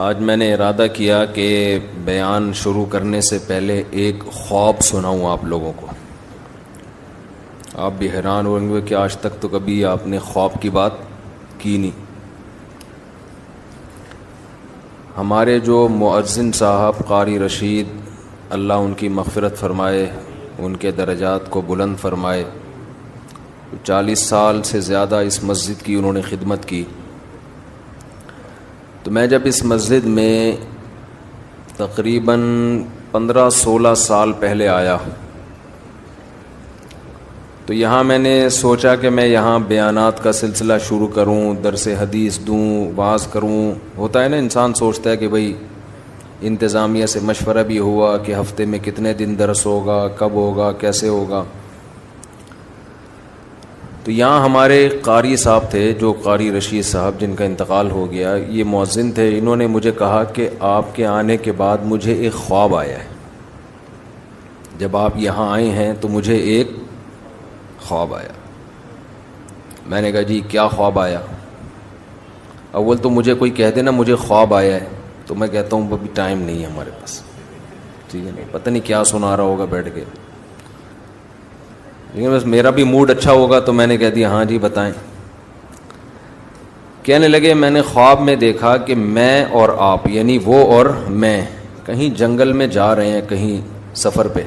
آج میں نے ارادہ کیا کہ بیان شروع کرنے سے پہلے ایک خواب سناؤں آپ لوگوں کو. آپ بھی حیران ہوئیں گے کہ آج تک تو کبھی آپ نے خواب کی بات کی نہیں. ہمارے جو مؤذن صاحب قاری رشید، اللہ ان کی مغفرت فرمائے، ان کے درجات کو بلند فرمائے، 40 سال سے زیادہ اس مسجد کی انہوں نے خدمت کی. تو میں جب اس مسجد میں تقریباً 15-16 سال پہلے آیا تو یہاں میں نے سوچا کہ میں یہاں بیانات کا سلسلہ شروع کروں، درس حدیث دوں، واعظ کروں. ہوتا ہے نا، انسان سوچتا ہے کہ بھئی انتظامیہ سے مشورہ بھی ہوا کہ ہفتے میں کتنے دن درس ہوگا، کب ہوگا، کیسے ہوگا. تو یہاں ہمارے قاری صاحب تھے، جو قاری رشید صاحب جن کا انتقال ہو گیا، یہ مؤذن تھے. انہوں نے مجھے کہا کہ آپ کے آنے کے بعد مجھے ایک خواب آیا ہے. جب آپ یہاں آئے ہیں تو مجھے ایک خواب آیا. میں نے کہا جی کیا خواب آیا؟ اول تو مجھے کوئی کہہ دے نا مجھے خواب آیا ہے تو میں کہتا ہوں ابھی ٹائم نہیں ہے ہمارے پاس، ٹھیک ہے نا، پتہ نہیں کیا سنا رہا ہوگا بیٹھ کے. لیکن بس میرا بھی موڈ اچھا ہوگا تو میں نے کہہ دیا ہاں جی بتائیں. کہنے لگے میں نے خواب میں دیکھا کہ میں اور آپ، یعنی وہ اور میں، کہیں جنگل میں جا رہے ہیں، کہیں سفر پہ.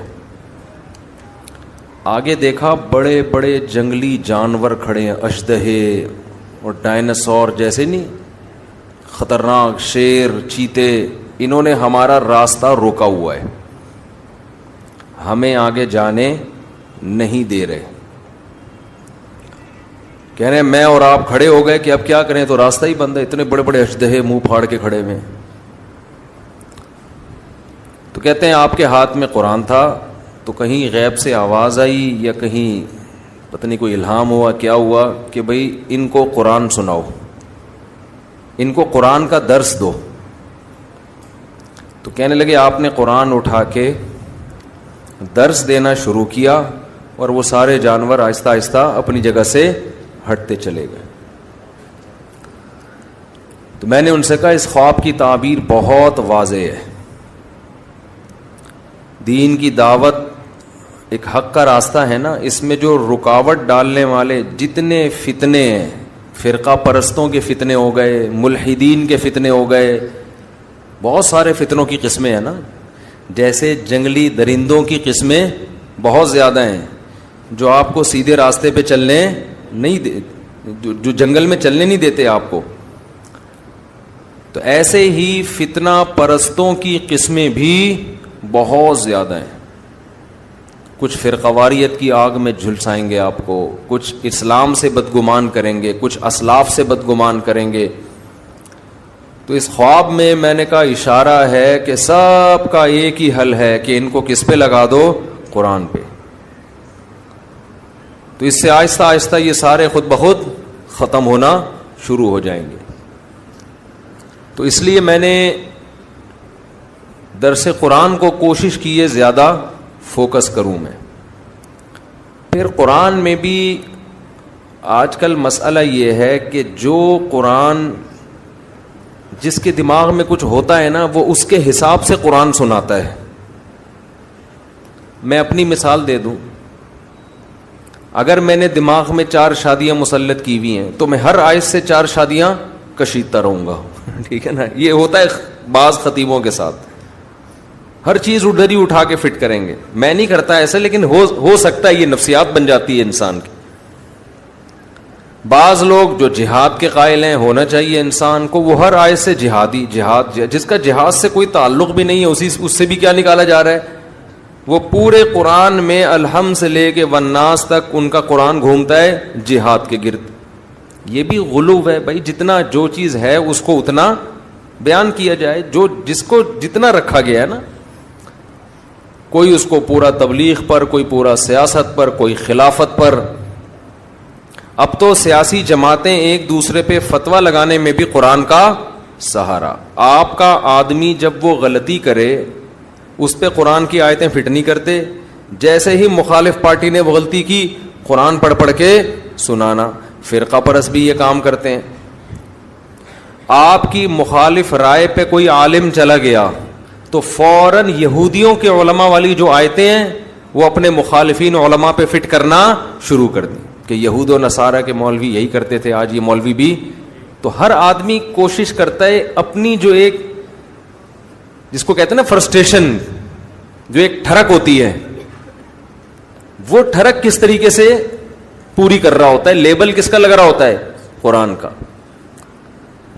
آگے دیکھا بڑے بڑے جنگلی جانور کھڑے ہیں، اشدہے اور ڈائناسور جیسے، نہیں خطرناک، شیر، چیتے. انہوں نے ہمارا راستہ روکا ہوا ہے، ہمیں آگے جانے نہیں دے رہے. کہہ رہے ہیں میں اور آپ کھڑے ہو گئے کہ اب کیا کریں، تو راستہ ہی بند ہے. اتنے بڑے بڑے اشدہے منہ پھاڑ کے کھڑے ہوئے. تو کہتے ہیں آپ کے ہاتھ میں قرآن تھا، تو کہیں غیب سے آواز آئی یا کہیں پتہ نہیں کوئی الہام ہوا، کیا ہوا کہ بھئی ان کو قرآن سناؤ، ان کو قرآن کا درس دو. تو کہنے لگے آپ نے قرآن اٹھا کے درس دینا شروع کیا اور وہ سارے جانور آہستہ آہستہ اپنی جگہ سے ہٹتے چلے گئے. تو میں نے ان سے کہا اس خواب کی تعبیر بہت واضح ہے. دین کی دعوت ایک حق کا راستہ ہے نا، اس میں جو رکاوٹ ڈالنے والے جتنے فتنے ہیں، فرقہ پرستوں کے فتنے ہو گئے، ملحدین کے فتنے ہو گئے، بہت سارے فتنوں کی قسمیں ہیں نا. جیسے جنگلی درندوں کی قسمیں بہت زیادہ ہیں جو آپ کو سیدھے راستے پہ چلنے نہیں دے، جو جنگل میں چلنے نہیں دیتے آپ کو. تو ایسے ہی فتنہ پرستوں کی قسمیں بھی بہت زیادہ ہیں. کچھ فرقواریت کی آگ میں جھلسائیں گے آپ کو، کچھ اسلام سے بدگمان کریں گے، کچھ اسلاف سے بدگمان کریں گے. تو اس خواب میں نے کہا اشارہ ہے کہ سب کا ایک ہی حل ہے کہ ان کو کس پہ لگا دو، قرآن پہ. تو اس سے آہستہ آہستہ یہ سارے خود بخود ختم ہونا شروع ہو جائیں گے. تو اس لیے میں نے درس قرآن کو کوشش کی ہے زیادہ فوکس کروں میں. پھر قرآن میں بھی آج کل مسئلہ یہ ہے کہ جو قرآن، جس کے دماغ میں کچھ ہوتا ہے نا، وہ اس کے حساب سے قرآن سناتا ہے. میں اپنی مثال دے دوں، اگر میں نے دماغ میں 4 شادیاں مسلط کی ہوئی ہیں تو میں ہر آیت سے 4 شادیاں کشیدتا رہوں گا. ٹھیک ہے نا، یہ ہوتا ہے بعض خطیبوں کے ساتھ، ہر چیز ادھر ہی اٹھا کے فٹ کریں گے. میں نہیں کرتا ایسا، لیکن ہو سکتا ہے، یہ نفسیات بن جاتی ہے انسان کی. بعض لوگ جو جہاد کے قائل ہیں، ہونا چاہیے انسان کو، وہ ہر آیت سے جہاد جس کا جہاد سے کوئی تعلق بھی نہیں ہے اس سے بھی کیا نکالا جا رہا ہے، وہ پورے قرآن میں الحمد سے لے کے والناس تک ان کا قرآن گھومتا ہے جہاد کے گرد. یہ بھی غلو ہے بھائی. جتنا جو چیز ہے اس کو اتنا بیان کیا جائے، جس کو جتنا رکھا گیا ہے نا. کوئی اس کو پورا تبلیغ پر، کوئی پورا سیاست پر، کوئی خلافت پر. اب تو سیاسی جماعتیں ایک دوسرے پہ فتویٰ لگانے میں بھی قرآن کا سہارا. آپ کا آدمی جب وہ غلطی کرے اس پہ قرآن کی آیتیں فٹ نہیں کرتے. جیسے ہی مخالف پارٹی نے وہ غلطی کی، قرآن پڑھ کے سنانا. فرقہ پرست بھی یہ کام کرتے ہیں. آپ کی مخالف رائے پہ کوئی عالم چلا گیا تو فوراً یہودیوں کے علماء والی جو آیتیں ہیں وہ اپنے مخالفین علماء پہ فٹ کرنا شروع کر دیں کہ یہود و نصارہ کے مولوی یہی کرتے تھے، آج یہ مولوی بھی. تو ہر آدمی کوشش کرتا ہے اپنی جو ایک جس کو کہتے ہیں نا فرسٹریشن، جو ایک ٹھڑک ہوتی ہے، وہ ٹھڑک کس طریقے سے پوری کر رہا ہوتا ہے. لیبل کس کا لگ رہا ہوتا ہے؟ قرآن کا.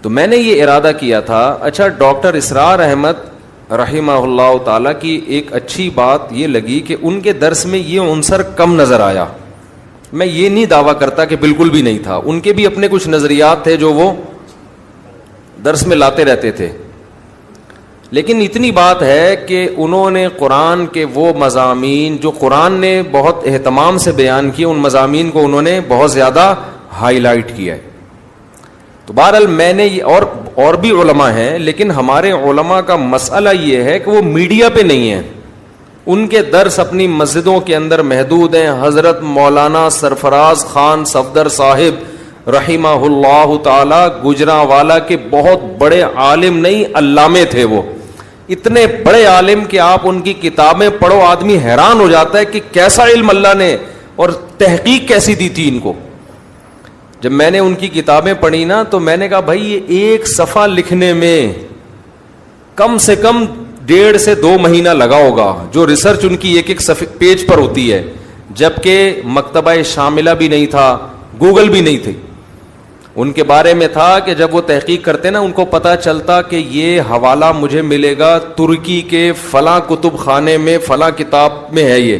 تو میں نے یہ ارادہ کیا تھا. اچھا، ڈاکٹر اسرار احمد رحمہ اللہ تعالی کی ایک اچھی بات یہ لگی کہ ان کے درس میں یہ عنصر کم نظر آیا. میں یہ نہیں دعویٰ کرتا کہ بالکل بھی نہیں تھا، ان کے بھی اپنے کچھ نظریات تھے جو وہ درس میں لاتے رہتے تھے، لیکن اتنی بات ہے کہ انہوں نے قرآن کے وہ مضامین جو قرآن نے بہت اہتمام سے بیان کیے، ان مضامین کو انہوں نے بہت زیادہ ہائی لائٹ کیا ہے. تو بہرحال میں نے اور بھی علماء ہیں، لیکن ہمارے علماء کا مسئلہ یہ ہے کہ وہ میڈیا پہ نہیں ہیں. ان کے درس اپنی مسجدوں کے اندر محدود ہیں. حضرت مولانا سرفراز خان صفدر صاحب رحمہ اللہ تعالی گجرانوالہ کے بہت بڑے عالم نہیں، علامے تھے. وہ اتنے بڑے عالم کہ آپ ان کی کتابیں پڑھو آدمی حیران ہو جاتا ہے کہ کیسا علم اللہ نے اور تحقیق کیسی دی تھی ان کو. جب میں نے ان کی کتابیں پڑھی نا تو میں نے کہا بھائی یہ ایک صفحہ لکھنے میں کم سے کم 1.5 سے 2 مہینہ لگا ہوگا، جو ریسرچ ان کی ایک پیج پر ہوتی ہے. جبکہ مکتبہ شاملہ بھی نہیں تھا، گوگل بھی نہیں تھی. ان کے بارے میں تھا کہ جب وہ تحقیق کرتے نا ان کو پتا چلتا کہ یہ حوالہ مجھے ملے گا ترکی کے فلاں کتب خانے میں فلاں کتاب میں ہے، یہ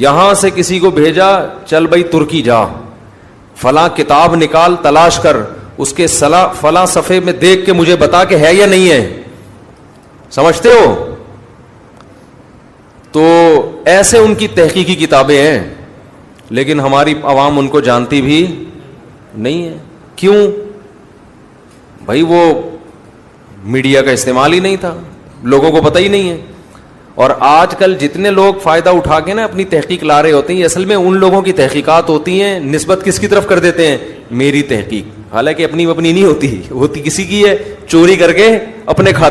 یہاں سے کسی کو بھیجا، چل بھائی ترکی جا، فلاں کتاب نکال تلاش کر، اس کے فلاں صفحے میں دیکھ کے مجھے بتا کہ ہے یا نہیں ہے. سمجھتے ہو؟ تو ایسے ان کی تحقیقی کتابیں ہیں، لیکن ہماری عوام ان کو جانتی بھی نہیں ہے. کیوں؟ بھائی وہ میڈیا کا استعمال ہی نہیں تھا، لوگوں کو پتہ ہی نہیں ہے. اور آج کل جتنے لوگ فائدہ اٹھا کے نا اپنی تحقیق لا رہے ہوتے ہیں، اصل میں ان لوگوں کی تحقیقات ہوتی ہیں، نسبت کس کی طرف کر دیتے ہیں؟ میری تحقیق. حالانکہ اپنی نہیں ہوتی کسی کی ہے، چوری کر کے اپنے کھاتے